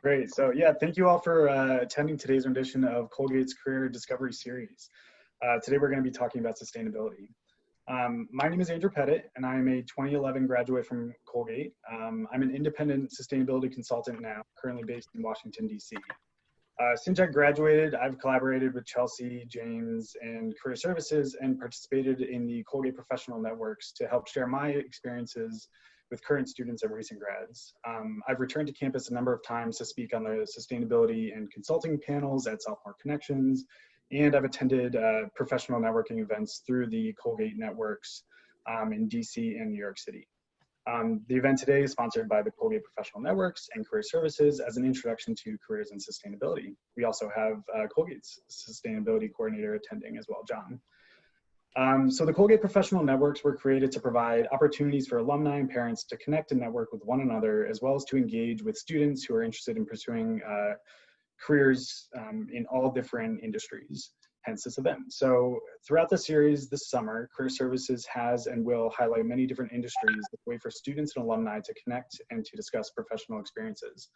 Great. So yeah, thank you all for attending today's rendition of Colgate's Career Discovery Series. Today we're going to be talking about sustainability. My name is Andrew Pettit, and I am a 2011 graduate from Colgate. I'm an independent sustainability consultant now, currently based in Washington, D.C. Since I graduated, I've collaborated with Chelsea, James, and Career Services and participated in the Colgate Professional Networks to help share my experiences with current students and recent grads. I've returned to campus a number of times to speak on the sustainability and consulting panels at Sophomore Connections, and I've attended professional networking events through the Colgate Networks in DC and New York City. The event today is sponsored by the Colgate Professional Networks and Career Services as an introduction to careers in sustainability. We also have Colgate's sustainability coordinator attending as well, John. So the Colgate Professional Networks were created to provide opportunities for alumni and parents to connect and network with one another, as well as to engage with students who are interested in pursuing careers in all different industries, hence this event. So throughout the series this summer, Career Services has and will highlight many different industries as a way for students and alumni to connect and to discuss professional experiences.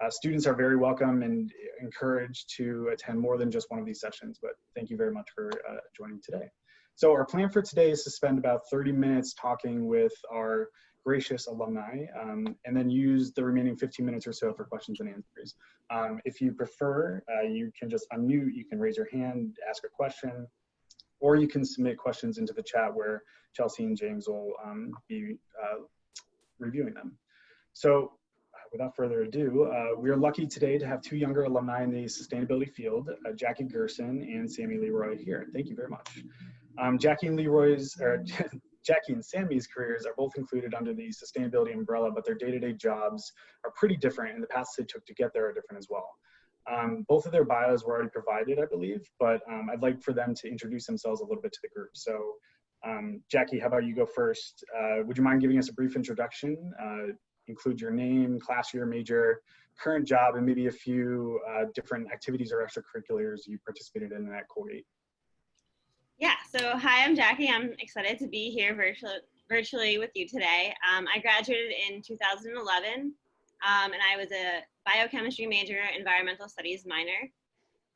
Students are very welcome and encouraged to attend more than just one of these sessions, but thank you very much for joining today. So our plan for today is to spend about 30 minutes talking with our gracious alumni, and then use the remaining 15 minutes or so for questions and answers. If you prefer, you can just unmute, you can raise your hand, ask a question, or you can submit questions into the chat where Chelsea and James will be reviewing them. So without further ado, we are lucky today to have two younger alumni in the sustainability field, Jackie Gerson and Sammi Leroy here. Thank you very much. Jackie and Sammy's careers are both included under the sustainability umbrella, but their day-to-day jobs are pretty different, and the paths they took to get there are different as well. Both of their bios were already provided, I believe, but I'd like for them to introduce themselves a little bit to the group. So Jackie, how about you go first? Would you mind giving us a brief introduction? Include your name, class year, major, current job, and maybe a few different activities or extracurriculars you participated in at Colgate. Yeah, so hi, I'm Jackie. I'm excited to be here virtually with you today. I graduated in 2011, and I was a biochemistry major, environmental studies minor.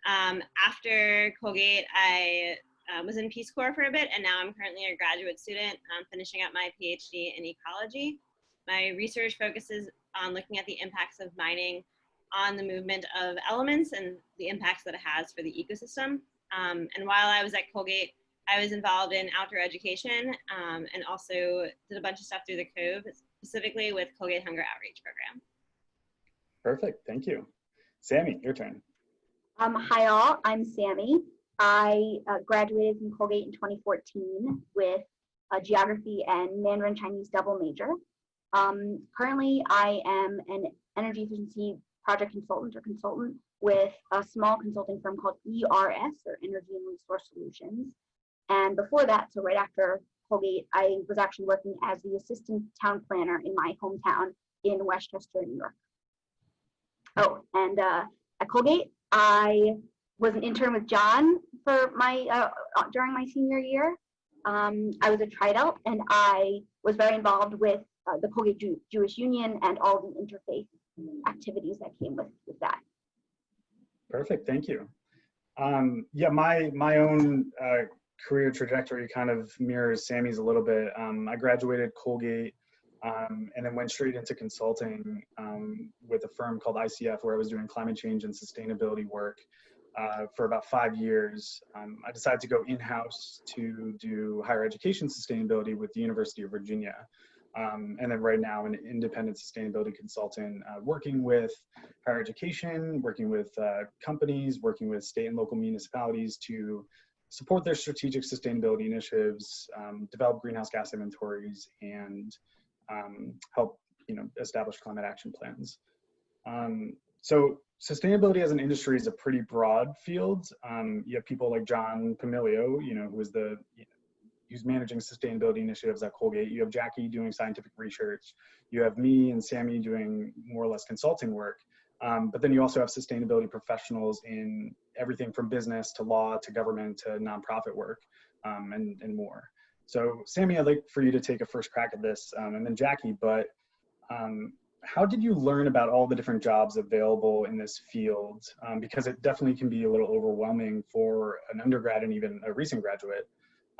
After Colgate, I was in Peace Corps for a bit, and now I'm currently a graduate student finishing up my PhD in ecology. My research focuses on looking at the impacts of mining on the movement of elements and the impacts that it has for the ecosystem. And while I was at Colgate, I was involved in outdoor education and also did a bunch of stuff through the Cove, specifically with Colgate Hunger Outreach Program. Perfect, thank you. Sammi, your turn. Hi all, I'm Sammi. I graduated from Colgate in 2014 with a geography and Mandarin Chinese double major. Currently, I am an energy efficiency project consultant with a small consulting firm called ERS, or Energy and Resource Solutions. And before that, so right after Colgate, I was actually working as the assistant town planner in my hometown in Westchester, New York. Oh, and at Colgate, I was an intern with John for my during my senior year. I was a Tri-Delt, and I was very involved with the Colgate Jewish Union and all the interfaith activities that came with that. Perfect, thank you. Yeah, my own career trajectory kind of mirrors Sammy's a little bit. I graduated Colgate and then went straight into consulting with a firm called ICF, where I was doing climate change and sustainability work for about 5 years. I decided to go in-house to do higher education sustainability with the University of Virginia. And then right now, an independent sustainability consultant, working with higher education, working with companies, working with state and local municipalities to support their strategic sustainability initiatives, develop greenhouse gas inventories, and help establish climate action plans. So sustainability as an industry is a pretty broad field. You have people like John Pamilio, who's managing sustainability initiatives at Colgate. You have Jackie doing scientific research. You have me and Sammi doing more or less consulting work. But then you also have sustainability professionals in everything from business to law to government to nonprofit work and more. So Sammi, I'd like for you to take a first crack at this, and then Jackie, but how did you learn about all the different jobs available in this field? Because it definitely can be a little overwhelming for an undergrad and even a recent graduate.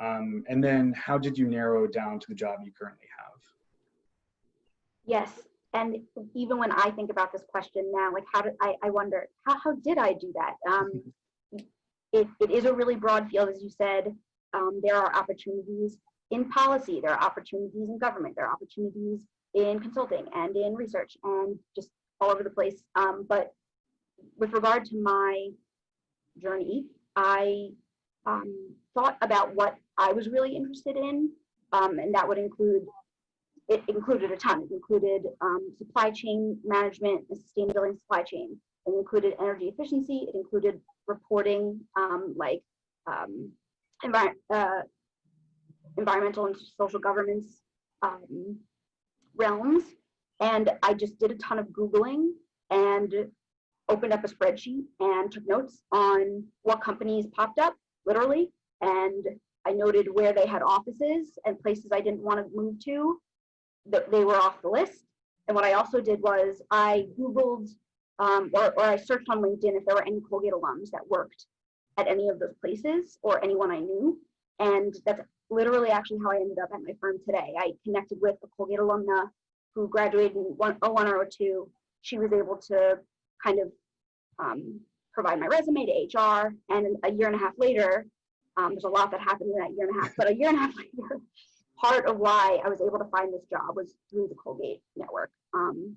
And then how did you narrow it down to the job you currently have? Yes, and even when I think about this question now, like how did I wonder, how did I do that? It is a really broad field, as you said. There are opportunities in policy, there are opportunities in government, there are opportunities in consulting and in research and just all over the place. But with regard to my journey, I thought about what I was really interested in, and that would include, it included a ton. It included supply chain management and sustainability in supply chain. It included energy efficiency. It included reporting, environmental and social governance realms. And I just did a ton of Googling and opened up a spreadsheet and took notes on what companies popped up, literally. And I noted where they had offices and places I didn't want to move to, that they were off the list. And what I also did was I Googled or I searched on LinkedIn if there were any Colgate alums that worked at any of those places or anyone I knew. And that's literally actually how I ended up at my firm today. I connected with a Colgate alumna who graduated in 01 or 02. She was able to kind of provide my resume to HR. And a year and a half later, there's a lot that happened in that year and a half, but a year and a half later, part of why I was able to find this job was through the Colgate network.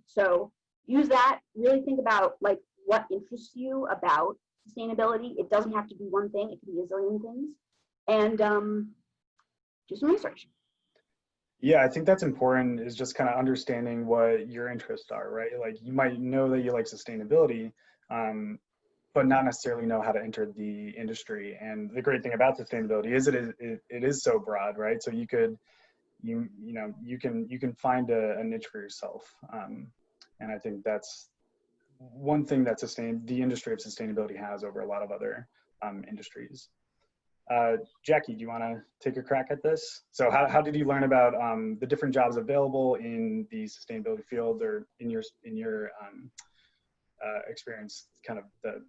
So use that, really think about like what interests you about sustainability. It doesn't have to be one thing, it can be a zillion things. And do some research. Yeah, I think that's important, is just kind of understanding what your interests are, right? Like you might know that you like sustainability, but not necessarily know how to enter the industry. And the great thing about sustainability is it is so broad, right? So you could, you can find a niche for yourself. And I think that's one thing that the industry of sustainability has over a lot of other industries. Jackie, do you want to take a crack at this? So how did you learn about the different jobs available in the sustainability field, or in your experience, kind of the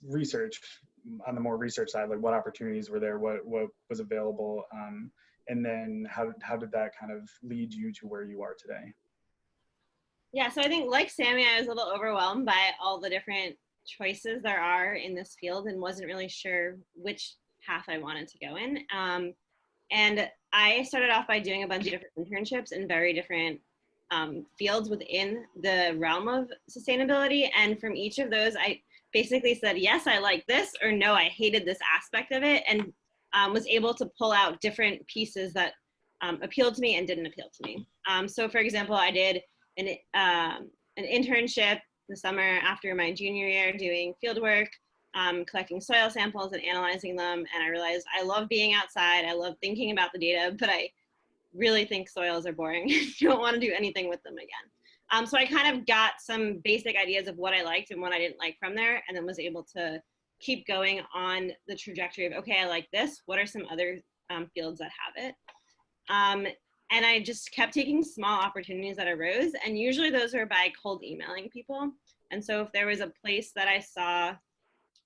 research on the more research side, like what opportunities were there, what was available, and then how did that kind of lead you to where you are today? Yeah, so I think like Sammi, I was a little overwhelmed by all the different choices there are in this field and wasn't really sure which path I wanted to go in. And I started off by doing a bunch of different internships in very different fields within the realm of sustainability. And from each of those, I basically said, yes, I like this, or no, I hated this aspect of it, and was able to pull out different pieces that appealed to me and didn't appeal to me. So for example, I did an internship the summer after my junior year doing field work, collecting soil samples and analyzing them. And I realized I love being outside. I love thinking about the data, but I really think soils are boring. I don't want to do anything with them again. So I kind of got some basic ideas of what I liked and what I didn't like from there, and then was able to keep going on the trajectory of, okay, I like this. What are some other fields that have it? And I just kept taking small opportunities that arose, and usually those are by cold emailing people. And so if there was a place that I saw,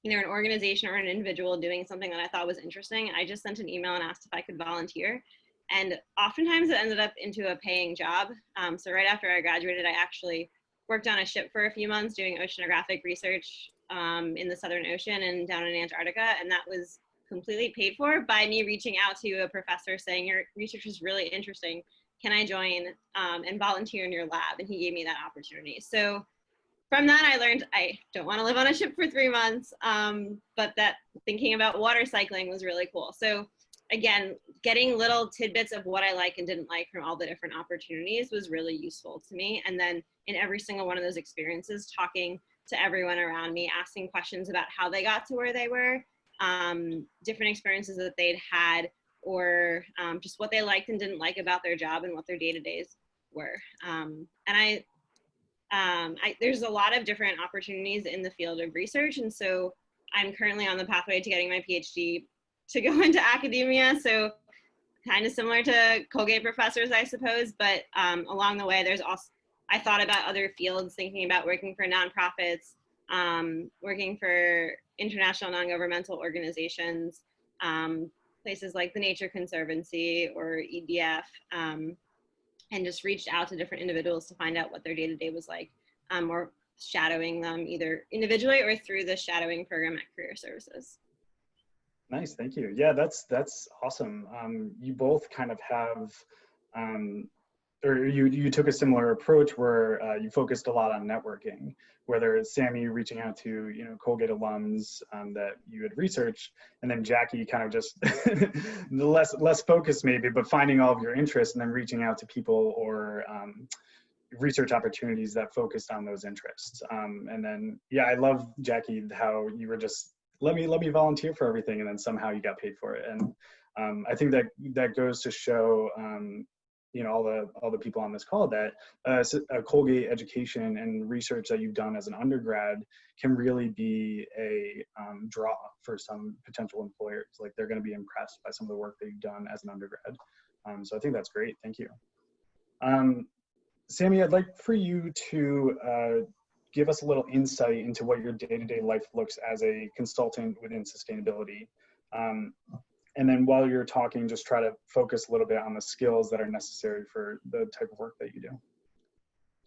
either an organization or an individual doing something that I thought was interesting, I just sent an email and asked if I could volunteer. And oftentimes it ended up into a paying job. So right after I graduated, I actually worked on a ship for a few months doing oceanographic research in the Southern Ocean and down in Antarctica. And that was completely paid for by me reaching out to a professor saying, your research is really interesting. Can I join and volunteer in your lab? And he gave me that opportunity. So from that, I learned I don't want to live on a ship for 3 months, but that thinking about water cycling was really cool. So again, getting little tidbits of what I like and didn't like from all the different opportunities was really useful to me. And then in every single one of those experiences, talking to everyone around me, asking questions about how they got to where they were, different experiences that they'd had, or just what they liked and didn't like about their job and what their day-to-days were. And there's a lot of different opportunities in the field of research. And so I'm currently on the pathway to getting my PhD to go into academia. So kind of similar to Colgate professors, I suppose, but along the way, I thought about other fields, thinking about working for nonprofits, working for international non-governmental organizations, places like the Nature Conservancy or EDF, and just reached out to different individuals to find out what their day-to-day was like, or shadowing them either individually or through the shadowing program at Career Services. Nice, thank you. Yeah, that's awesome. You both kind of have, or you took a similar approach where you focused a lot on networking, whether it's Sammi reaching out to Colgate alums that you had researched, and then Jackie kind of just less focused maybe, but finding all of your interests and then reaching out to people or research opportunities that focused on those interests. And then, yeah, I love, Jackie, how you were just, let me volunteer for everything, and then somehow you got paid for it. And I think that goes to show, all the people on this call that a Colgate education and research that you've done as an undergrad can really be a draw for some potential employers. Like, they're going to be impressed by some of the work that you've done as an undergrad. So I think that's great. Thank you. Sammi, I'd like for you to give us a little insight into what your day-to-day life looks as a consultant within sustainability. And then while you're talking, just try to focus a little bit on the skills that are necessary for the type of work that you do.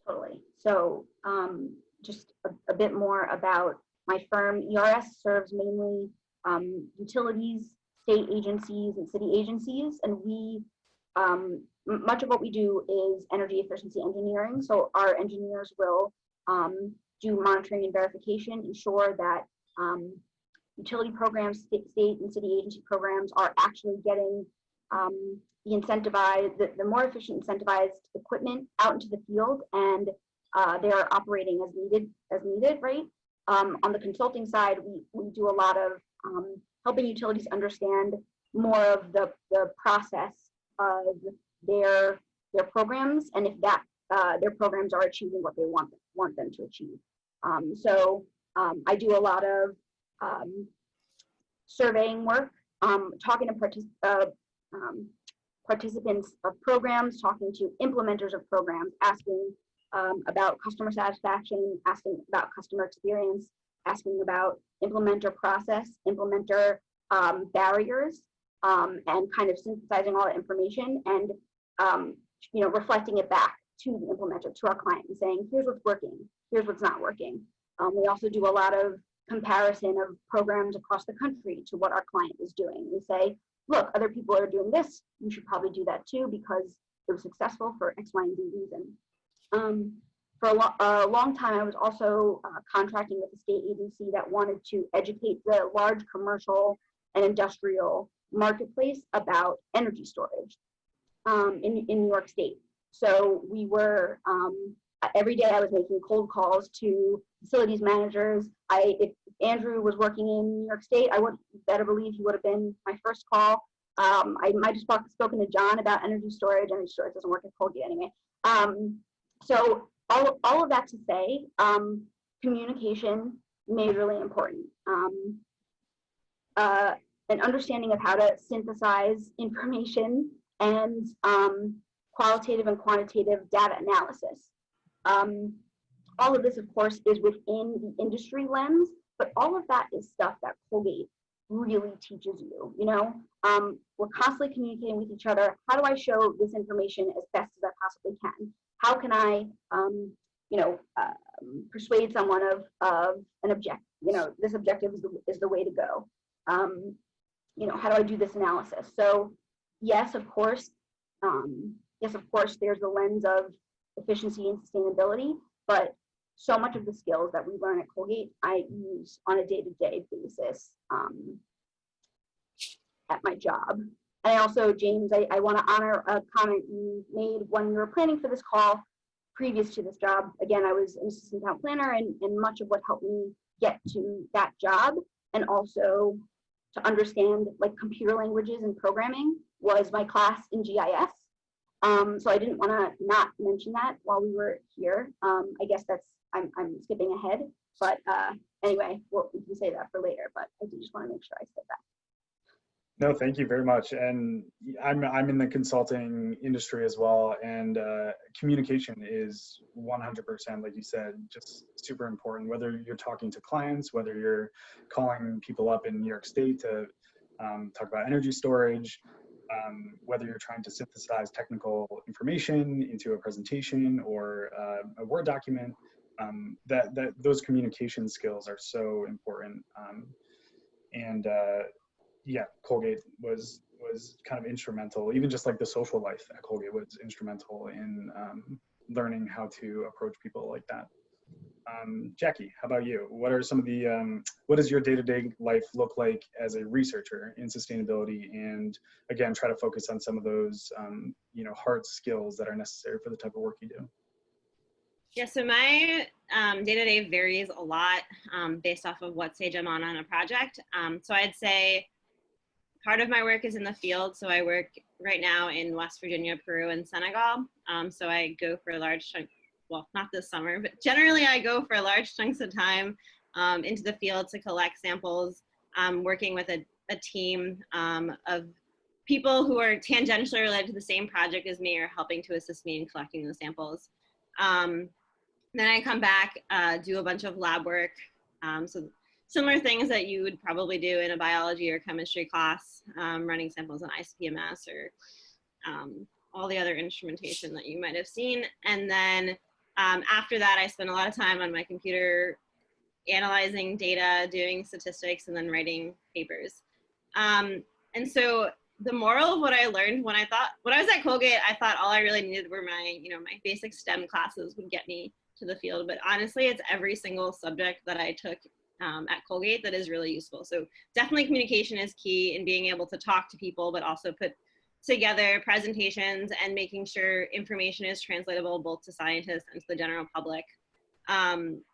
Totally. So just a bit more about my firm. ERS serves mainly utilities, state agencies, and city agencies. And we, much of what we do is energy efficiency engineering. So our engineers will do monitoring and verification, ensure that utility programs, state and city agency programs are actually getting the incentivized, the more efficient incentivized equipment out into the field, and they are operating as needed, right? On the consulting side, we do a lot of helping utilities understand more of the process of their programs, and if that their programs are achieving what they want them to achieve. So I do a lot of surveying work, talking to participants of programs, talking to implementers of programs, asking about customer satisfaction, asking about customer experience, asking about implementer process, implementer barriers, and kind of synthesizing all the information and reflecting it back to the implementer, to our client, and saying, here's what's working, here's what's not working. We also do a lot of comparison of programs across the country to what our client is doing. We say, look, other people are doing this, you should probably do that too because it was successful for X, Y, and Z reason. For a long time, I was also contracting with a state agency that wanted to educate the large commercial and industrial marketplace about energy storage in New York State. So we were, every day I was making cold calls to facilities managers. If Andrew was working in New York State, I would better believe he would have been my first call. I might have spoken to John about energy storage. Energy storage doesn't work at Colgate anyway. So all of that to say, communication majorly important. An understanding of how to synthesize information and qualitative and quantitative data analysis. All of this, of course, is within the industry lens, but all of that is stuff that Colgate really teaches you. We're constantly communicating with each other. How do I show this information as best as I possibly can? How can I, persuade someone of an objective? This objective is the way to go. How do I do this analysis? So, yes, of course, there's the lens of efficiency and sustainability, but so much of the skills that we learn at Colgate, I use on a day-to-day basis at my job. And I also, James, I want to honor a comment you made when we were planning for this call previous to this job. Again, I was an assistant town planner, and much of what helped me get to that job and also to understand like computer languages and programming was my class in GIS. So I didn't want to not mention that while we were here. I guess I'm skipping ahead, but anyway, we can say that for later, but I do just want to make sure I said No, thank you very much. And I'm in the consulting industry as well, and communication is 100%, like you said, just super important. Whether you're talking to clients, whether you're calling people up in New York State to talk about energy storage, whether you're trying to synthesize technical information into a presentation or a Word document, that those communication skills are so important. And yeah, Colgate was kind of instrumental. Even just like the social life at Colgate was instrumental in learning how to approach people like that. Jackie, how about you? What are some of the what does your day-to-day life look like as a researcher in sustainability? And again, try to focus on some of those hard skills that are necessary for the type of work you do. Yeah, so my day-to-day varies a lot based off of what stage I'm on a project. So I'd say part of my work is in the field. So I work right now in West Virginia, Peru, and Senegal. So I go for a large chunk, well, not this summer, but generally I go for large chunks of time into the field to collect samples, working with a team of people who are tangentially related to the same project as me or helping to assist me in collecting the samples. Then I come back, do a bunch of lab work. So similar things that you would probably do in a biology or chemistry class, running samples on ICP-MS or all the other instrumentation that you might have seen. And then after that, I spend a lot of time on my computer analyzing data, doing statistics, and then writing papers. And so the moral of what I learned when I was at Colgate, I thought all I really needed were my basic STEM classes would get me to the field. But honestly, it's every single subject that I took at Colgate that is really useful. So definitely communication is key in being able to talk to people, but also put together presentations and making sure information is translatable both to scientists and to the general public.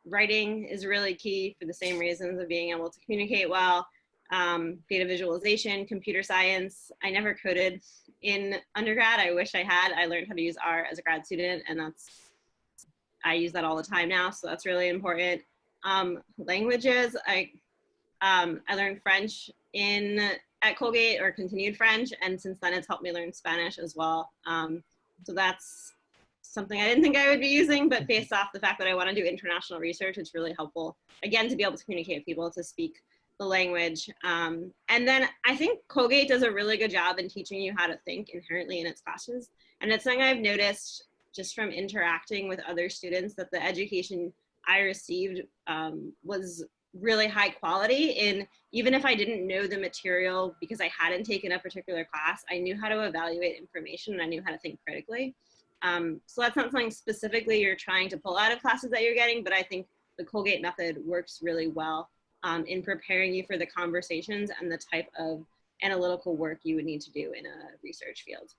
Writing is really key for the same reasons of being able to communicate well. Data visualization, computer science. I never coded in undergrad. I wish I had. I learned how to use R as a grad student, and I use that all the time now, so that's really important. Languages, I learned French at Colgate, or continued French, and since then it's helped me learn Spanish as well. So that's something I didn't think I would be using, but based off the fact that I want to do international research, it's really helpful, again, to be able to communicate with people, to speak the language. And then I think Colgate does a really good job in teaching you how to think inherently in its classes. And it's something I've noticed just from interacting with other students, that the education I received was really high quality. And even if I didn't know the material because I hadn't taken a particular class, I knew how to evaluate information and I knew how to think critically. So that's not something specifically you're trying to pull out of classes that you're getting, but I think the Colgate method works really well in preparing you for the conversations and the type of analytical work you would need to do in a research field.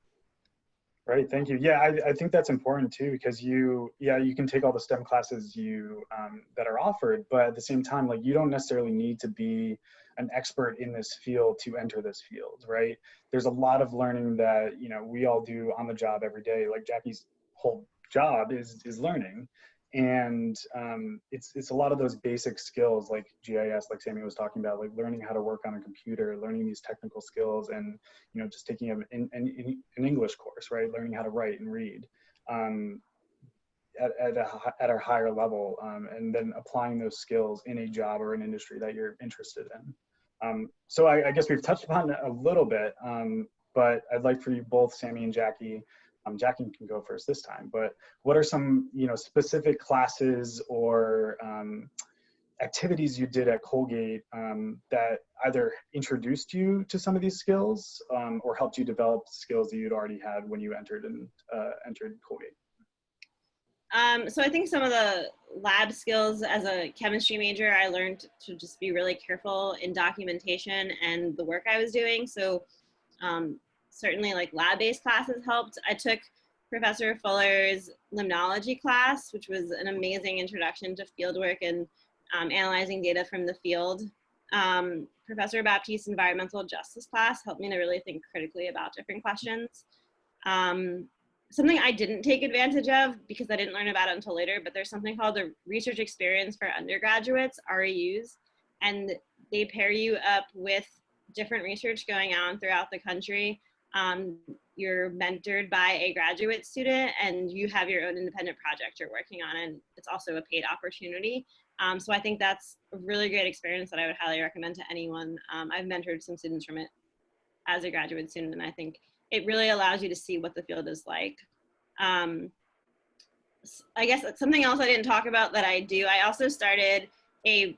Right, thank you. Yeah, I think that's important too, because you can take all the STEM classes that are offered, but at the same time, like, you don't necessarily need to be an expert in this field to enter this field, right? There's a lot of learning that we all do on the job every day. Like Jackie's whole job is learning, and it's a lot of those basic skills like GIS, like Sammi was talking about, like learning how to work on a computer, learning these technical skills, and just taking an English course, right? Learning how to write and read at a higher level, and then applying those skills in a job or an industry that you're interested in. So I guess we've touched upon it a little bit, but I'd like for you both, Sammi and Jackie. Jackie can go first this time, but what are some specific classes or activities you did at Colgate that either introduced you to some of these skills or helped you develop skills that you'd already had when you entered Colgate? So I think some of the lab skills as a chemistry major, I learned to just be really careful in documentation and the work I was doing. So certainly like lab-based classes helped. I took Professor Fuller's limnology class, which was an amazing introduction to fieldwork and analyzing data from the field. Professor Baptiste's environmental justice class helped me to really think critically about different questions. Something I didn't take advantage of because I didn't learn about it until later, but there's something called the Research Experience for Undergraduates, REUs, and they pair you up with different research going on throughout the country. You're mentored by a graduate student and you have your own independent project you're working on, and it's also a paid opportunity. So I think that's a really great experience that I would highly recommend to anyone. I've mentored some students from it as a graduate student, and I think it really allows you to see what the field is like. I guess something else I didn't talk about that I do, I also started a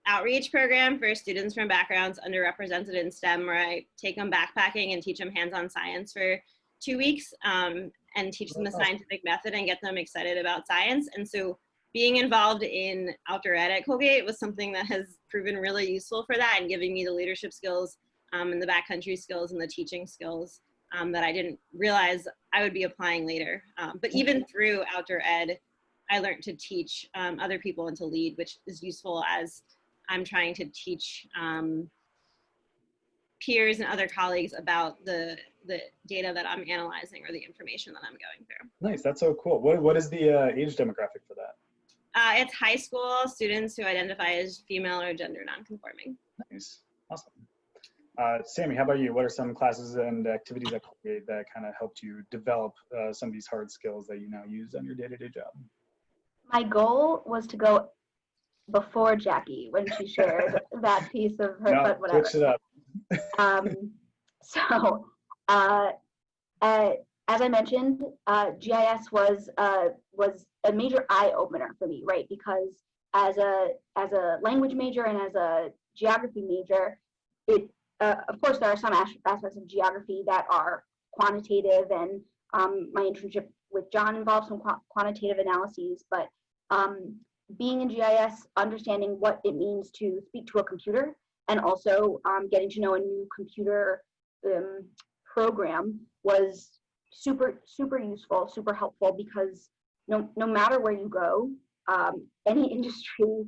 outreach program for students from backgrounds underrepresented in STEM, where I take them backpacking and teach them hands-on science for 2 weeks, and teach them the scientific method and get them excited about science. And so being involved in outdoor ed at Colgate was something that has proven really useful for that, and giving me the leadership skills and the backcountry skills and the teaching skills that I didn't realize I would be applying later. But even through outdoor ed, I learned to teach other people and to lead, which is useful as I'm trying to teach peers and other colleagues about the data that I'm analyzing or the information that I'm going through. Nice, that's so cool. What is the age demographic for that? It's high school students who identify as female or gender nonconforming. Nice, awesome. Sammi, how about you? What are some classes and activities at Colgate that kind of helped you develop some of these hard skills that you now use on your day-to-day job? My goal was to go before Jackie when she shared that piece of her, no, but whatever. Switch it up. As I mentioned, GIS was a major eye opener for me, right? Because as a language major and as a geography major, of course there are some aspects of geography that are quantitative, and my internship with John involved some quantitative analyses, but being in GIS, understanding what it means to speak to a computer, and also getting to know a new computer program was super useful, super helpful, because no matter where you go, any industry,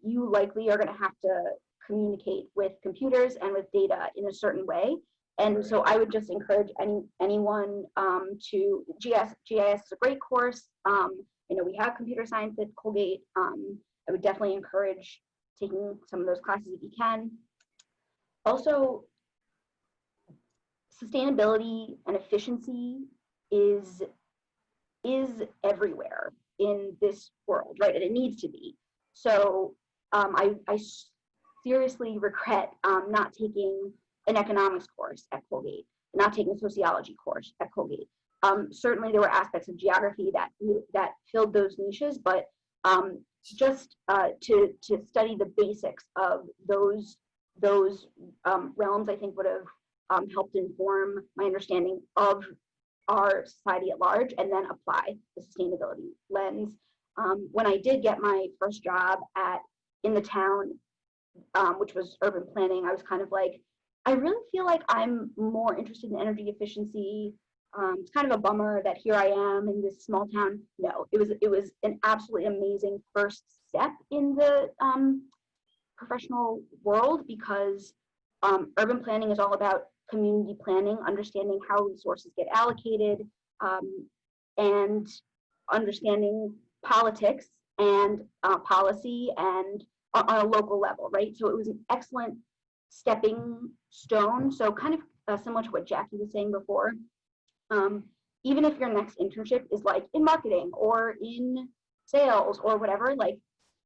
you likely are going to have to communicate with computers and with data in a certain way. And so I would just encourage anyone to GIS is a great course. We have computer science at Colgate. I would definitely encourage taking some of those classes if you can. Also, sustainability and efficiency is everywhere in this world, right? And it needs to be. So I seriously regret not taking an economics course at Colgate, not taking a sociology course at Colgate. Certainly there were aspects of geography that filled those niches, but just to study the basics of those realms, I think would have helped inform my understanding of our society at large, and then apply the sustainability lens. When I did get my first job in the town, which was urban planning, I was kind of like, I really feel like I'm more interested in energy efficiency. It's kind of a bummer that here I am in this small town. No, it was an absolutely amazing first step in the professional world, because urban planning is all about community planning, understanding how resources get allocated, and understanding politics and policy and on a local level, right? So it was an excellent stepping stone. So kind of similar to what Jackie was saying before. Even if your next internship is like in marketing or in sales or whatever, like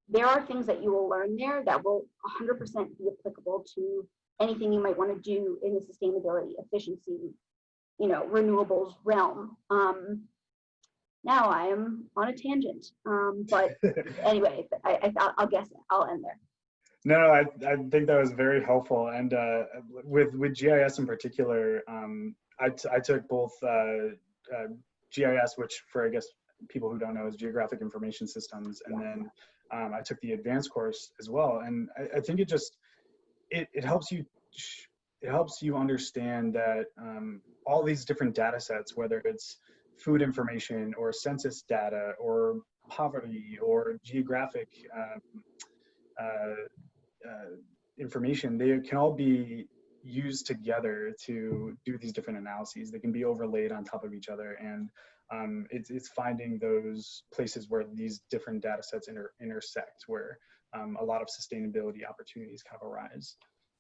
there are things that you will learn there that will 100% be applicable to anything you might want to do in the sustainability, efficiency, renewables realm. Now I am on a tangent, but anyway, I'll guess I'll end there. No, I think that was very helpful. And with GIS in particular, I took both GIS, which for, I guess, people who don't know is Geographic Information Systems, and then I took the advanced course as well. And I think it helps you understand that all these different data sets, whether it's food information or census data or poverty or geographic information, they can all be used together to do these different analyses. They can be overlaid on top of each other, and it's finding those places where these different data sets intersect, where a lot of sustainability opportunities kind of arise.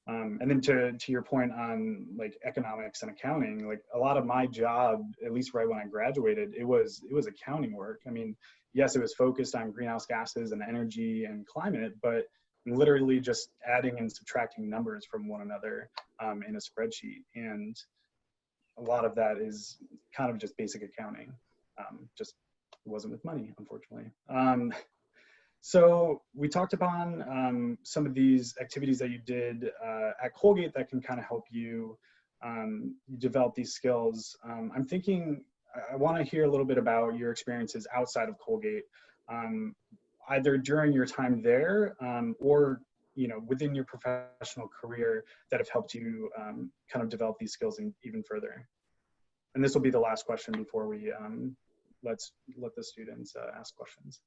And then to your point on like economics and accounting, like a lot of my job, at least right when I graduated, it was accounting work. I mean, yes, it was focused on greenhouse gases and energy and climate, but literally just adding and subtracting numbers from one another in a spreadsheet. And a lot of that is kind of just basic accounting. Just wasn't with money, unfortunately. So we talked upon some of these activities that you did at Colgate that can kind of help you develop these skills. I'm thinking, I want to hear a little bit about your experiences outside of Colgate, either during your time there or within your professional career that have helped you kind of develop these skills even further. And this will be the last question before we let the students ask questions.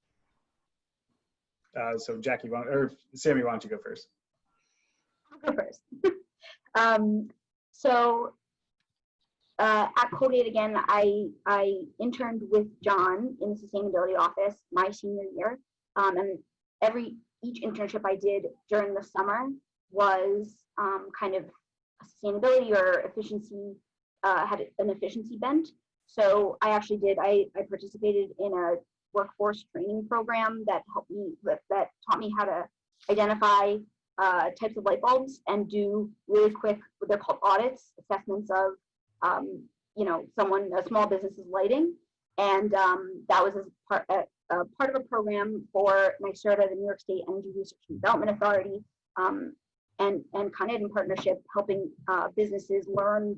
So Jackie, or Sammy, why don't you go first? I'll go first. At Colgate again, I interned with John in the sustainability office my senior year, and each internship I did during the summer was kind of sustainability or efficiency, had an efficiency bent. So I participated in a workforce training program that taught me how to identify types of light bulbs and do really quick, what they're called audits, assessments of a small business's lighting. And that was part of a program for NYSERDA, the New York State Energy Research and Development Authority, and kind of in partnership helping businesses learn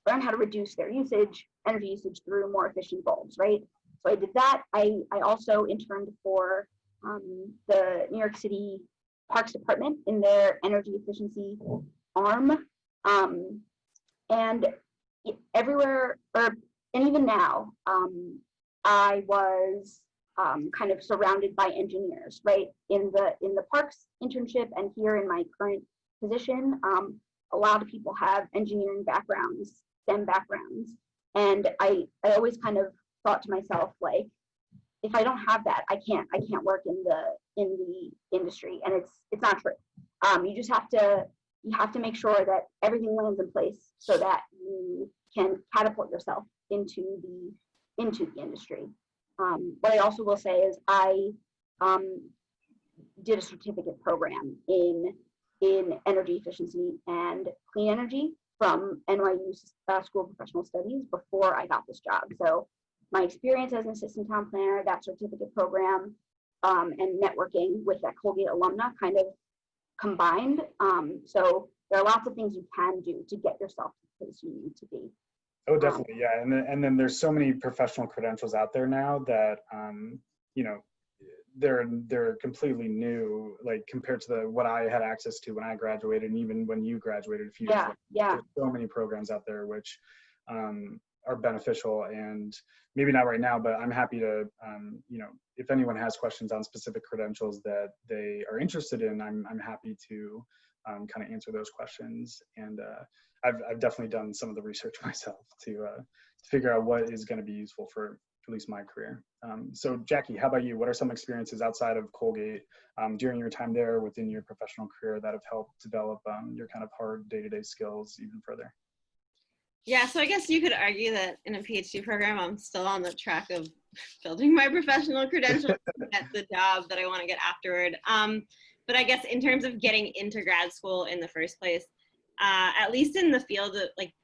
learn how to reduce their energy usage through more efficient bulbs, right? So I did that. I also interned for the New York City Parks Department in their energy efficiency arm. And everywhere, and even now, I was kind of surrounded by engineers, right? In the parks internship and here in my current position, a lot of people have engineering backgrounds, STEM backgrounds, and I always kind of thought to myself, like, if I don't have that, I can't work in the industry, and it's not true. You just have to make sure that everything lands in place so that you can catapult yourself into the industry. What I also will say is I did a certificate program in energy efficiency and clean energy from NYU School of Professional Studies before I got this job. So my experience as an assistant town planner, that certificate program, and networking with that Colgate alumna kind of combined. So there are lots of things you can do to get yourself to the place you need to be. Oh, definitely, yeah. And then there's so many professional credentials out there now that they're completely new, like compared to what I had access to when I graduated, and even when you graduated a few years ago. Yeah. There's so many programs out there which are beneficial, and maybe not right now, but I'm happy to, if anyone has questions on specific credentials that they are interested in, I'm happy to kind of answer those questions. And I've definitely done some of the research myself to figure out what is going to be useful for at least my career. So Jackie, how about you? What are some experiences outside of Colgate during your time there within your professional career that have helped develop your kind of hard day-to-day skills even further? Yeah, so I guess you could argue that in a PhD program, I'm still on the track of building my professional credentials to get the job that I want to get afterward. But I guess in terms of getting into grad school in the first place, at least in the field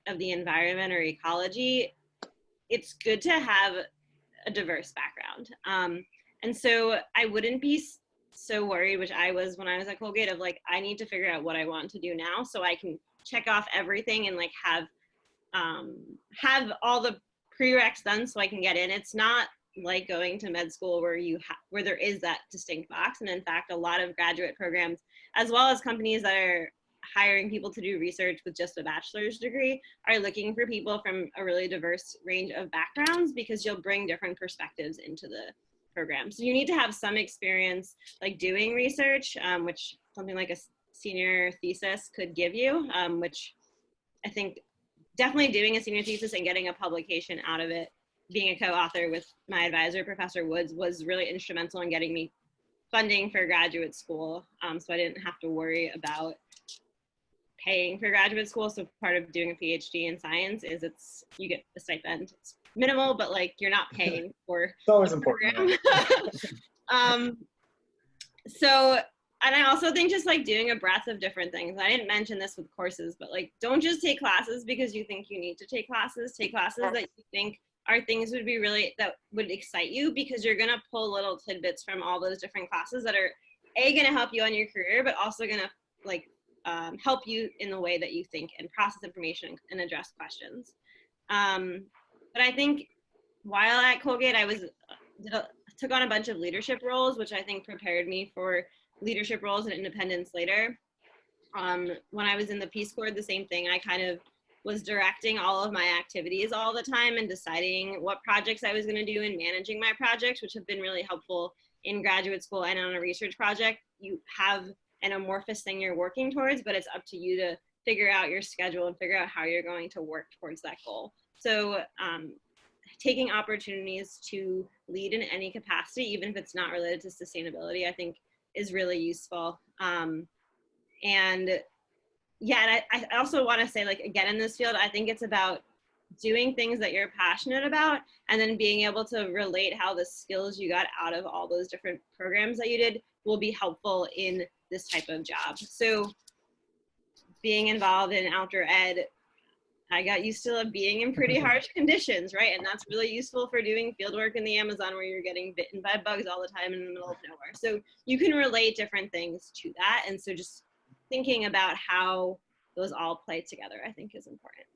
of the environment or ecology, it's good to have a diverse background. And so I wouldn't be so worried, which I was when I was at Colgate, of like, I need to figure out what I want to do now so I can check off everything and like have all the prereqs done so I can get in. It's not like going to med school where there is that distinct box. And in fact, a lot of graduate programs, as well as companies that are hiring people to do research with just a bachelor's degree, are looking for people from a really diverse range of backgrounds because you'll bring different perspectives into the program. So you need to have some experience like doing research, which something like a senior thesis could give you, which I think definitely doing a senior thesis and getting a publication out of it, being a co-author with my advisor, Professor Woods, was really instrumental in getting me funding for graduate school, so I didn't have to worry about paying for graduate school. So part of doing a PhD in science is you get a stipend. It's minimal, but like you're not paying for It's always important. So, and I also think just like doing a breadth of different things. I didn't mention this with courses, but like don't just take classes because you think you need to take classes. Take classes that you think are things that would excite you, because you're gonna pull little tidbits from all those different classes that are gonna help you on your career, but also gonna like help you in the way that you think and process information and address questions. But I think while at Colgate, I took on a bunch of leadership roles, which I think prepared me for leadership roles and independence later. When I was in the Peace Corps, the same thing. I kind of was directing all of my activities all the time and deciding what projects I was going to do and managing my projects, which have been really helpful in graduate school and on a research project. You have an amorphous thing you're working towards, but it's up to you to figure out your schedule and figure out how you're going to work towards that goal. So taking opportunities to lead in any capacity, even if it's not related to sustainability, I think is really useful. And yeah, and I also want to say, like, again, in this field, I think it's about doing things that you're passionate about and then being able to relate how the skills you got out of all those different programs that you did will be helpful in this type of job. So being involved in outdoor ed, I got used to being in pretty harsh conditions, right? And that's really useful for doing field work in the Amazon where you're getting bitten by bugs all the time in the middle of nowhere. So you can relate different things to that. And so just thinking about how those all play together, I think is important.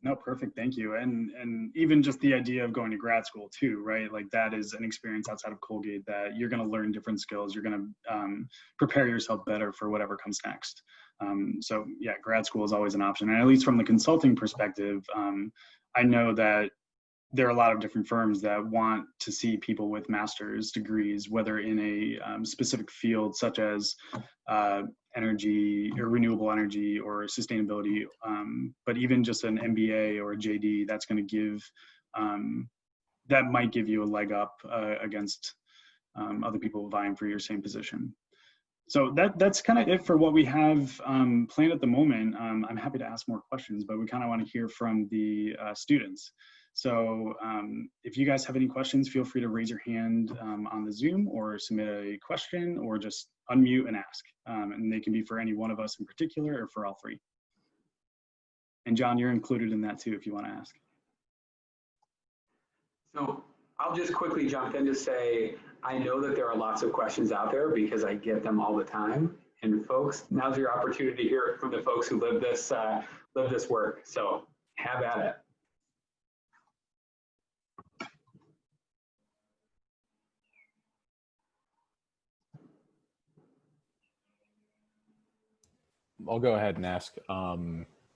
No, perfect. Thank you. And even just the idea of going to grad school too, right? Like that is an experience outside of Colgate that you're going to learn different skills. You're going to prepare yourself better for whatever comes next. So yeah, grad school is always an option. And at least from the consulting perspective, I know that there are a lot of different firms that want to see people with master's degrees, whether in a specific field such as energy or renewable energy or sustainability, but even just an MBA or a JD, that's going to give, that might give you a leg up against other people vying for your same position. So that's kind of it for what we have planned at the moment. I'm happy to ask more questions, but we kind of want to hear from the students. So if you guys have any questions, feel free to raise your hand on the Zoom or submit a question or just unmute and ask. And they can be for any one of us in particular or for all three. And John, you're included in that too if you want to ask. So I'll just quickly jump in to say, I know that there are lots of questions out there because I get them all the time. And folks, now's your opportunity to hear it from the folks who live this work. So have at it. I'll go ahead and ask.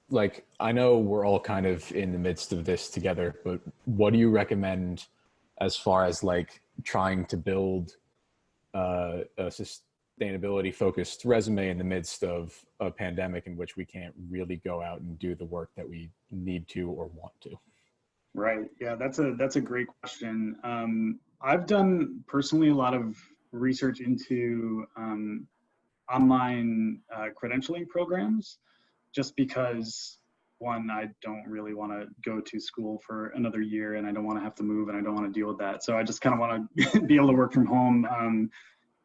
Like, I know we're all kind of in the midst of this together, but what do you recommend as far as like trying to build a sustainability focused resume in the midst of a pandemic in which we can't really go out and do the work that we need to or want to? Right. Yeah, that's a great question. I've done personally a lot of research into online credentialing programs, just because one, I don't really want to go to school for another year and I don't want to have to move and I don't want to deal with that. So I just kind of want to be able to work from home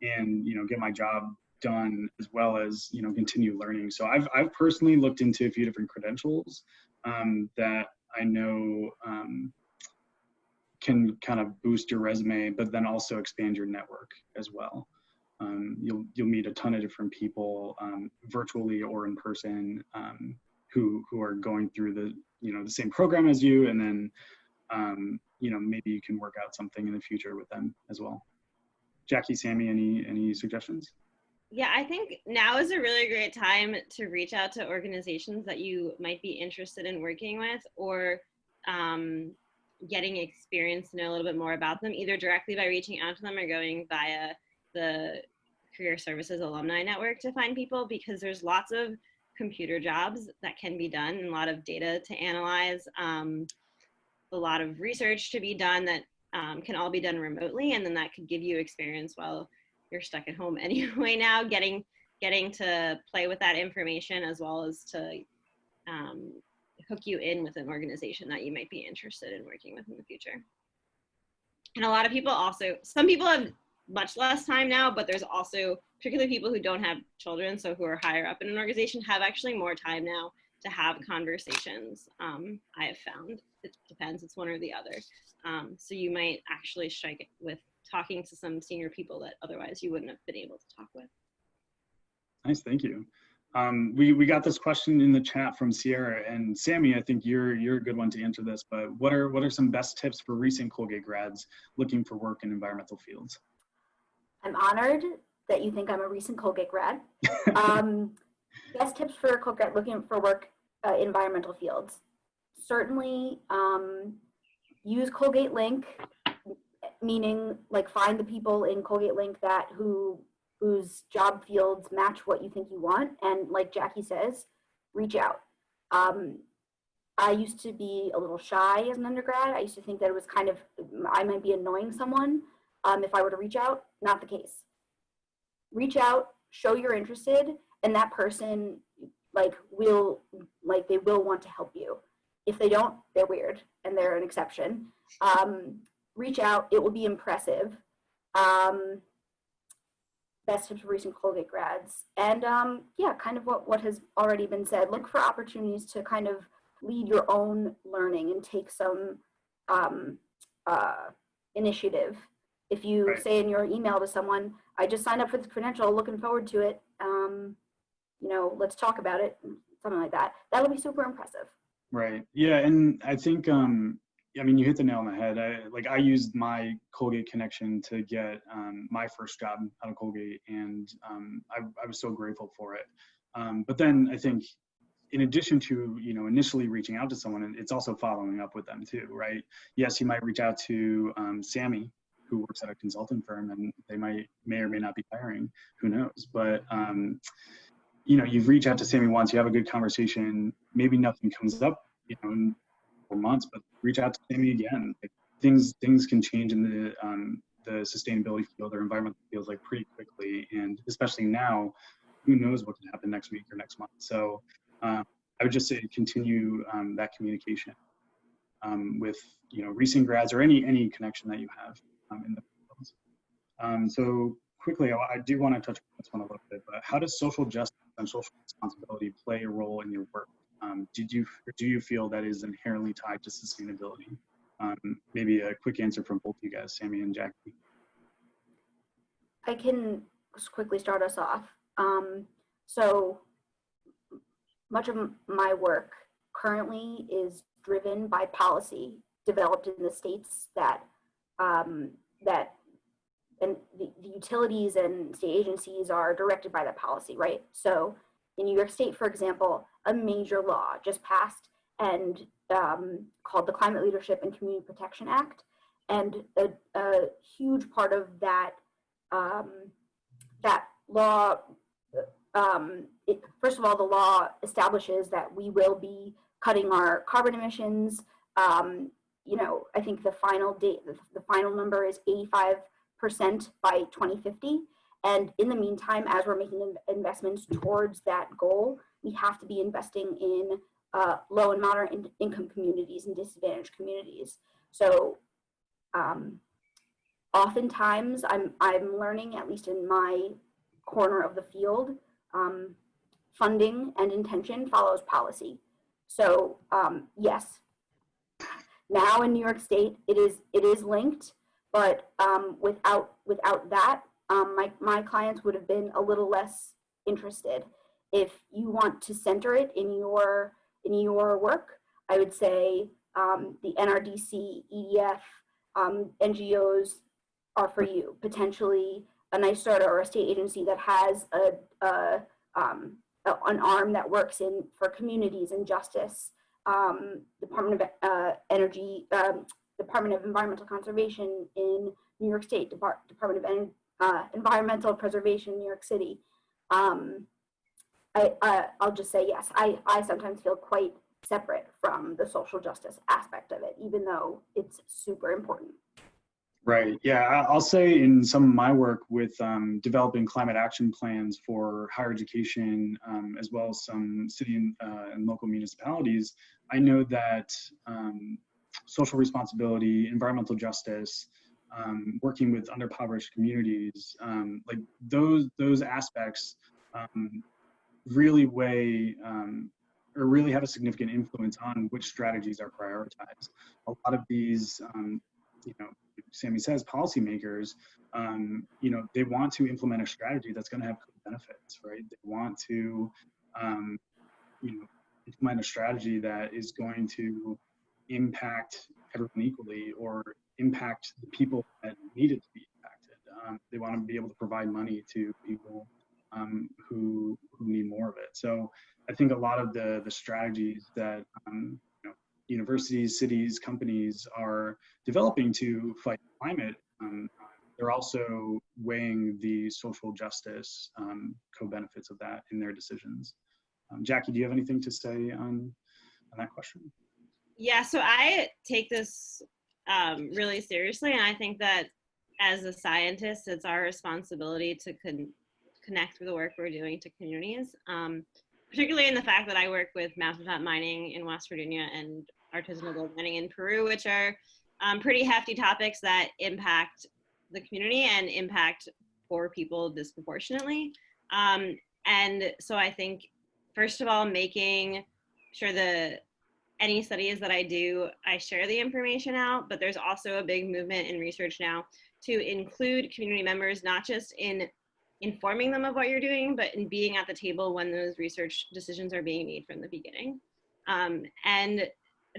and, you know, get my job done as well as, you know, continue learning. So I've personally looked into a few different credentials that I know can kind of boost your resume, but then also expand your network as well. You'll meet a ton of different people virtually or in person who are going through the same program as you, and then maybe you can work out something in the future with them as well. Jackie, Sammy, any suggestions? Yeah, I think now is a really great time to reach out to organizations that you might be interested in working with, or getting experience to know a little bit more about them, either directly by reaching out to them or going via the Career Services Alumni Network to find people, because there's lots of computer jobs that can be done and a lot of data to analyze, a lot of research to be done that can all be done remotely, and then that could give you experience while you're stuck at home anyway now, getting to play with that information as well as to hook you in with an organization that you might be interested in working with in the future. And a lot of people also, some people have much less time now, but there's also particularly people who don't have children, so who are higher up in an organization, have actually more time now to have conversations. I have found it depends, it's one or the other. So you might actually strike it with talking to some senior people that otherwise you wouldn't have been able to talk with. Nice, thank you. We got this question in the chat from Sierra, and Sammi, I think you're a good one to answer this, but what are some best tips for recent Colgate grads looking for work in environmental fields? I'm honored that you think I'm a recent Colgate grad. Best tips for Colgate looking for work in environmental fields. Certainly use Colgate Link, meaning like find the people in Colgate Link whose job fields match what you think you want. And like Jackie says, reach out. I used to be a little shy as an undergrad. I used to think that it was kind of, I might be annoying someone if I were to reach out. Not the case. Reach out, show you're interested, and that person they will want to help you. If they don't, they're weird and they're an exception. Reach out, it will be impressive. Best tips for recent Colgate grads. And yeah, kind of what has already been said. Look for opportunities to kind of lead your own learning and take some initiative. If you say in your email to someone, I just signed up for this credential, looking forward to it, let's talk about it, something like that. That'll be super impressive. Right. Yeah, and I think you hit the nail on the head. I used my Colgate connection to get my first job out of Colgate, and I was so grateful for it. But then I think, in addition to initially reaching out to someone, it's also following up with them too, right? Yes, you might reach out to Sammi, who works at a consulting firm, and they may or may not be hiring. Who knows? But you've reached out to Sammi once, you have a good conversation. Maybe nothing comes up, in 4 months, but reach out to Sammi again. Things can change in the sustainability field or environmental fields pretty quickly, and especially now, who knows what can happen next week or next month. So I would just say continue that communication with recent grads or any connection that you have in the fields. So quickly, I do want to touch on this one a little bit, but how does social justice and social responsibility play a role in your work? Do you feel that is inherently tied to sustainability? Maybe a quick answer from both you guys, Sammi and Jackie. I can just quickly start us off. So much of my work currently is driven by policy developed in the states that and the utilities and state agencies are directed by that policy, right? So in New York State, for example, a major law just passed and called the Climate Leadership and Community Protection Act. And a huge part of that, that law, first of all, the law establishes that we will be cutting our carbon emissions. I think the final number is 85% by 2050. And in the meantime, as we're making investments towards that goal, we have to be investing in low and moderate income communities and disadvantaged communities. So oftentimes I'm learning, at least in my corner of the field, funding and intention follows policy. So yes, now in New York State, it is linked, but without that, my clients would have been a little less interested. If you want to center it in your work, I would say the NRDC, EDF, NGOs are for you. Potentially a NYSERDA or a state agency that has an arm that works for communities and justice. Department of Energy, Department of Environmental Conservation in New York State, Department of Environmental Preservation in New York City. I'll just say yes, I sometimes feel quite separate from the social justice aspect of it, even though it's super important. Right. Yeah, I'll say in some of my work with developing climate action plans for higher education, as well as some city and local municipalities, I know that social responsibility, environmental justice, working with underprivileged communities, like those aspects really weigh or really have a significant influence on which strategies are prioritized. A lot of these, you know, Sammy says, policymakers, you know, they want to implement a strategy that's going to have benefits, right? They want to, you know, implement a strategy that is going to impact everyone equally or impact the people that need it to be impacted. They want to be able to provide money to people who need more of it. So I think a lot of the strategies that you know, universities, cities, companies are developing to fight climate, they're also weighing the social justice co-benefits of that in their decisions. Jackie, do you have anything to say on that question? Yeah, so I take this really seriously, and I think that as a scientist, it's our responsibility to connect with the work we're doing to communities, particularly in the fact that I work with mountaintop mining in West Virginia and artisanal gold mining in Peru, which are pretty hefty topics that impact the community and impact poor people disproportionately. And so I think, first of all, making sure any studies that I do, I share the information out, but there's also a big movement in research now to include community members, not just in informing them of what you're doing, but in being at the table when those research decisions are being made from the beginning. And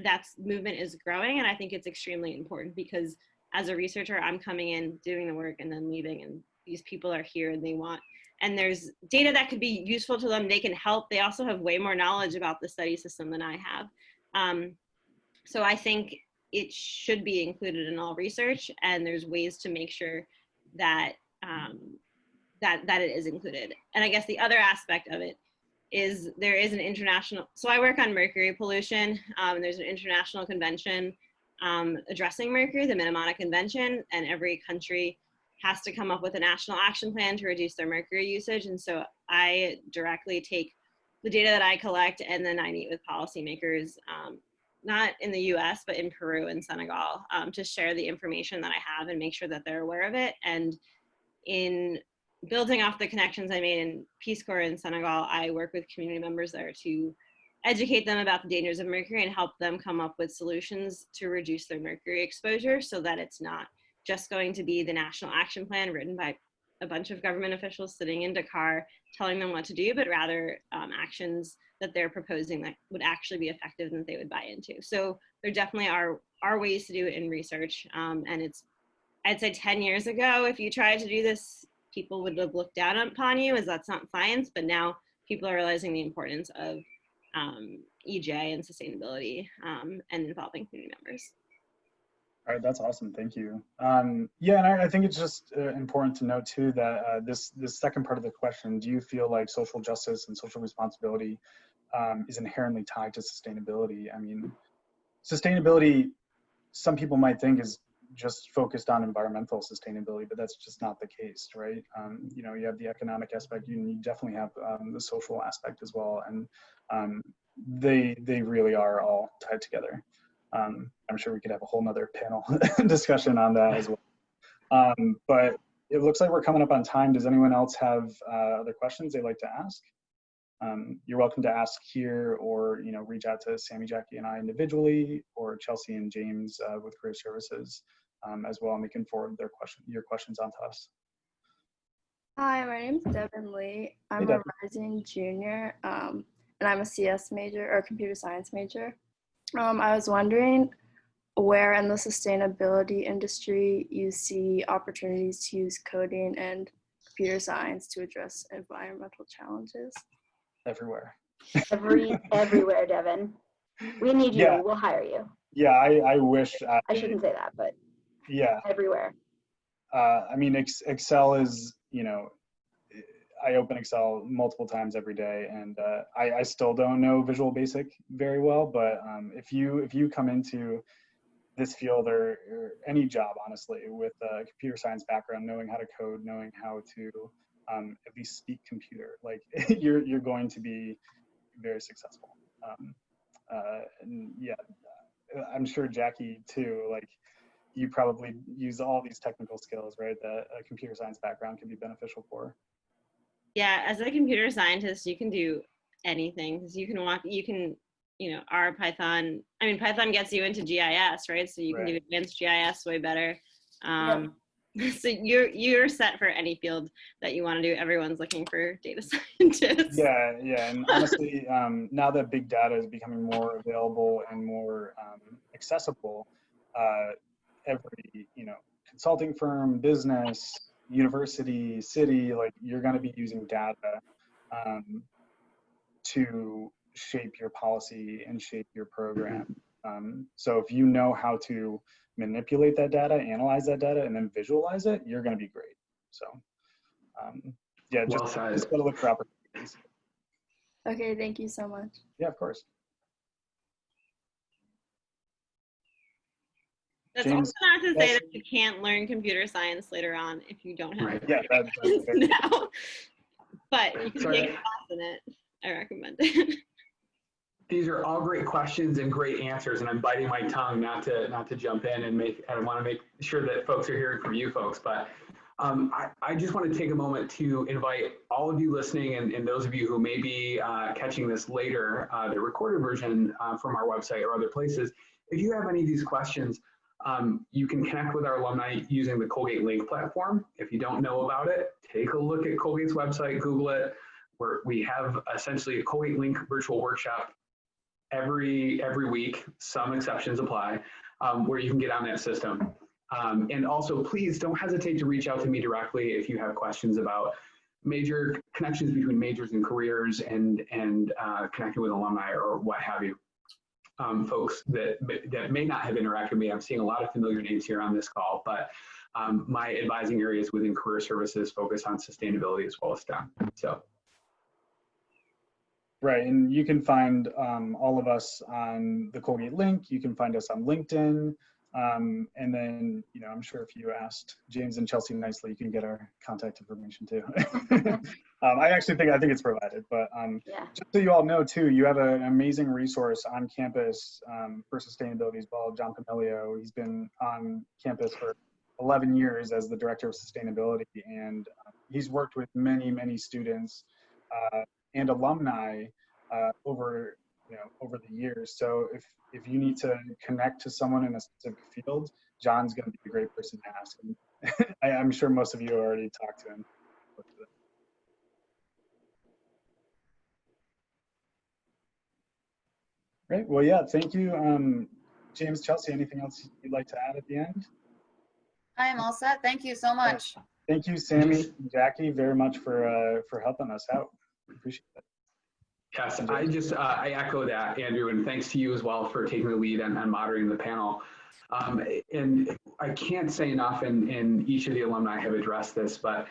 that movement is growing, and I think it's extremely important because as a researcher, I'm coming in, doing the work, and then leaving, and these people are here and they want, and there's data that could be useful to them, they can help. They also have way more knowledge about the study system than I have. So I think it should be included in all research, and there's ways to make sure that that it is included. And I guess the other aspect of it is there is an international, so I work on mercury pollution, and there's an international convention addressing mercury, the Minamata Convention, and every country has to come up with a national action plan to reduce their mercury usage. And so I directly take the data that I collect, and then I meet with policymakers, not in the US, but in Peru and Senegal, to share the information that I have and make sure that they're aware of it. And in building off the connections I made in Peace Corps in Senegal, I work with community members there to educate them about the dangers of mercury and help them come up with solutions to reduce their mercury exposure, so that it's not just going to be the national action plan written by a bunch of government officials sitting in Dakar telling them what to do, but rather actions that they're proposing that would actually be effective and that they would buy into. So there definitely are ways to do it in research. And it's, I'd say 10 years ago, if you tried to do this, people would have looked down upon you as that's not science, but now people are realizing the importance of EJ and sustainability and involving community members. All right, that's awesome. Thank you. Yeah, and I think it's just important to note too that this second part of the question, do you feel like social justice and social responsibility is inherently tied to sustainability? I mean, sustainability, some people might think is just focused on environmental sustainability, but that's just not the case, right? You know, you have the economic aspect, you definitely have the social aspect as well, and they really are all tied together. I'm sure we could have a whole nother panel discussion on that as well. But it looks like we're coming up on time. Does anyone else have other questions they'd like to ask? You're welcome to ask here, or reach out to Sammy, Jackie, and I individually, or Chelsea and James with Career Services as well, and they can forward your questions on to us. Hi, my name's Devin Lee. I'm a rising junior, and I'm a CS major, or computer science major. I was wondering where in the sustainability industry you see opportunities to use coding and computer science to address environmental challenges. Everywhere. Everywhere, Devin. We need you. Yeah. We'll hire you. Yeah, I wish. I shouldn't say that, but yeah. Everywhere. I mean, Excel is, I open Excel multiple times every day, and I still don't know Visual Basic very well. But if you come into this field or any job, honestly, with a computer science background, knowing how to code, knowing how to at least speak computer, like you're going to be very successful. And yeah, I'm sure Jackie too, like you probably use all these technical skills, right, that a computer science background can be beneficial for. Yeah, as a computer scientist, you can do anything, because you can, R, Python. I mean, Python gets you into GIS, right? So you can do advanced GIS way better. So you're set for any field that you want to do. Everyone's looking for data scientists. Yeah, and honestly, now that big data is becoming more available and more accessible, every consulting firm, business, university, city, like you're going to be using data to shape your policy and shape your program. So if you know how to manipulate that data, analyze that data, and then visualize it, you're going to be great. So yeah, just got to look for opportunities. Okay, thank you so much. Yeah, of course. That's James, also not to say that you can't learn computer science later on if you don't have yeah, that's now. But you can take a class in it. I recommend it. These are all great questions and great answers, and I'm biting my tongue not to jump in and I want to make sure that folks are hearing from you folks. But I just want to take a moment to invite all of you listening and those of you who may be catching this later, the recorded version from our website or other places. If you have any of these questions, you can connect with our alumni using the Colgate Link platform. If you don't know about it, take a look at Colgate's website, Google it. We have essentially a Colgate Link virtual workshop every week, some exceptions apply, where you can get on that system. And also, please don't hesitate to reach out to me directly if you have questions about major connections between majors and careers and connecting with alumni or what have you. Folks that may not have interacted with me, I'm seeing a lot of familiar names here on this call, but my advising areas within career services focus on sustainability as well as STEM. So. Right, and you can find all of us on the Colgate Link. You can find us on LinkedIn, and then I'm sure if you asked James and Chelsea nicely, you can get our contact information too. I think it's provided, but just so you all know too, you have an amazing resource on campus for sustainability as well. John Pomilio, he's been on campus for 11 years as the director of sustainability, and he's worked with many students and alumni over the years. So if you need to connect to someone in a specific field, John's going to be a great person to ask. And I'm sure most of you already talked to him. Great. Well, yeah. Thank you, James, Chelsea. Anything else you'd like to add at the end? I am all set. Thank you so much. Thank you, Sammi and Jackie, very much for helping us out. Appreciate it. Yes, I echo that, Andrew, and thanks to you as well for taking the lead and moderating the panel. And I can't say enough, and each of the alumni have addressed this, but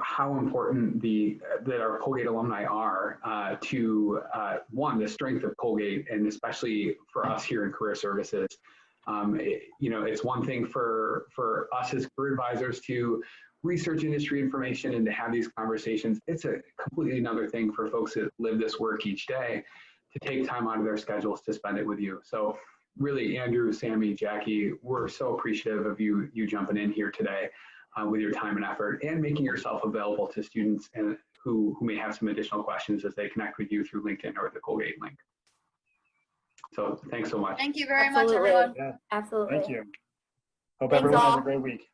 how important that our Colgate alumni are to one, the strength of Colgate, and especially for us here in career services. It's one thing for us as career advisors to research industry information and to have these conversations. It's a completely another thing for folks that live this work each day to take time out of their schedules to spend it with you. So really, Andrew, Sammi, Jackie, we're so appreciative of you jumping in here today with your time and effort and making yourself available to students and who may have some additional questions as they connect with you through LinkedIn or the Colgate link. So thanks so much. Thank you very much, everyone. Yeah. Absolutely. Thank you. Hope Thanks everyone has all. a great week.